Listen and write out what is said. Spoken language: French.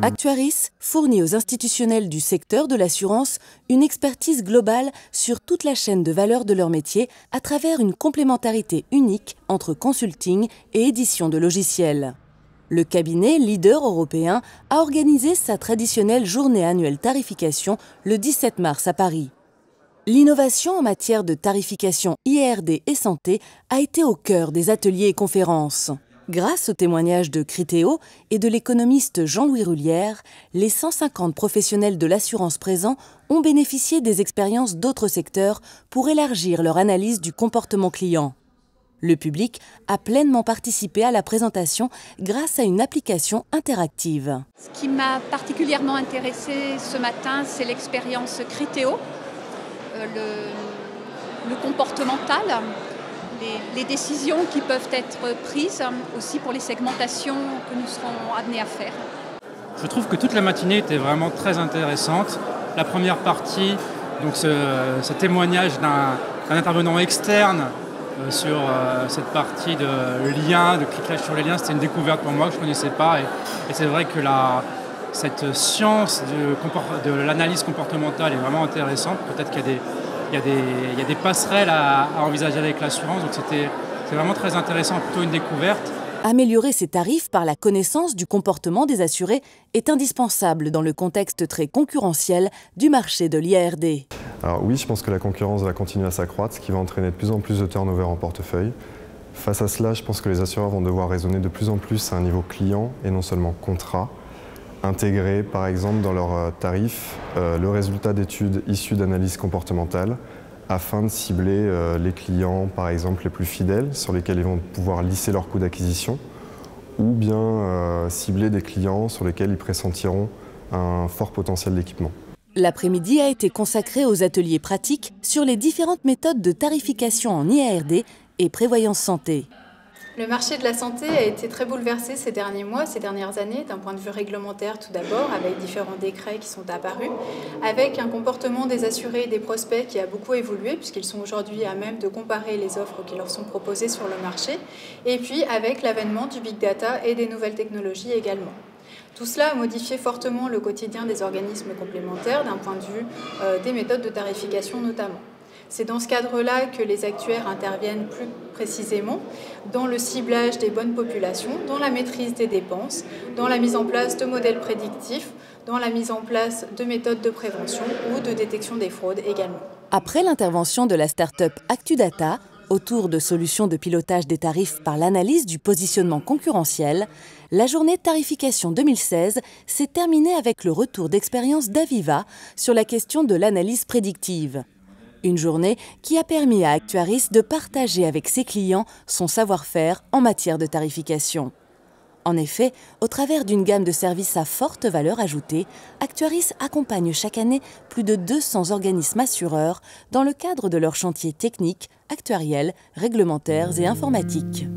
Actuaris fournit aux institutionnels du secteur de l'assurance une expertise globale sur toute la chaîne de valeur de leur métier à travers une complémentarité unique entre consulting et édition de logiciels. Le cabinet, leader européen, a organisé sa traditionnelle journée annuelle tarification le 17 mars à Paris. L'innovation en matière de tarification IRD et santé a été au cœur des ateliers et conférences. Grâce au témoignage de Criteo et de l'économiste Jean-Louis Rullière, les 150 professionnels de l'assurance présents ont bénéficié des expériences d'autres secteurs pour élargir leur analyse du comportement client. Le public a pleinement participé à la présentation grâce à une application interactive. Ce qui m'a particulièrement intéressée ce matin, c'est l'expérience Criteo, le comportemental, les décisions qui peuvent être prises aussi pour les segmentations que nous serons amenés à faire. Je trouve que toute la matinée était vraiment très intéressante. La première partie, donc ce témoignage d'un intervenant externe sur cette partie de liens, de cliquage sur les liens, c'était une découverte pour moi que je ne connaissais pas. Et c'est vrai que cette science de l'analyse comportementale est vraiment intéressante. Peut-être qu'il y a des passerelles à envisager avec l'assurance, donc c'est vraiment très intéressant, plutôt une découverte. Améliorer ses tarifs par la connaissance du comportement des assurés est indispensable dans le contexte très concurrentiel du marché de l'IRD. Alors oui, je pense que la concurrence va continuer à s'accroître, ce qui va entraîner de plus en plus de turnover en portefeuille. Face à cela, je pense que les assureurs vont devoir raisonner de plus en plus à un niveau client et non seulement contrat. Intégrer par exemple dans leurs tarifs le résultat d'études issues d'analyses comportementales afin de cibler les clients par exemple les plus fidèles sur lesquels ils vont pouvoir lisser leur coût d'acquisition ou bien cibler des clients sur lesquels ils pressentiront un fort potentiel d'équipement. L'après-midi a été consacré aux ateliers pratiques sur les différentes méthodes de tarification en IARD et prévoyance santé. Le marché de la santé a été très bouleversé ces derniers mois, ces dernières années, d'un point de vue réglementaire tout d'abord, avec différents décrets qui sont apparus, avec un comportement des assurés et des prospects qui a beaucoup évolué, puisqu'ils sont aujourd'hui à même de comparer les offres qui leur sont proposées sur le marché, et puis avec l'avènement du big data et des nouvelles technologies également. Tout cela a modifié fortement le quotidien des organismes complémentaires, d'un point de vue des méthodes de tarification notamment. C'est dans ce cadre-là que les actuaires interviennent plus précisément dans le ciblage des bonnes populations, dans la maîtrise des dépenses, dans la mise en place de modèles prédictifs, dans la mise en place de méthodes de prévention ou de détection des fraudes également. Après l'intervention de la start-up ActuData, autour de solutions de pilotage des tarifs par l'analyse du positionnement concurrentiel, la journée tarification 2016 s'est terminée avec le retour d'expérience d'Aviva sur la question de l'analyse prédictive. Une journée qui a permis à Actuaris de partager avec ses clients son savoir-faire en matière de tarification. En effet, au travers d'une gamme de services à forte valeur ajoutée, Actuaris accompagne chaque année plus de 200 organismes assureurs dans le cadre de leurs chantiers techniques, actuariels, réglementaires et informatiques.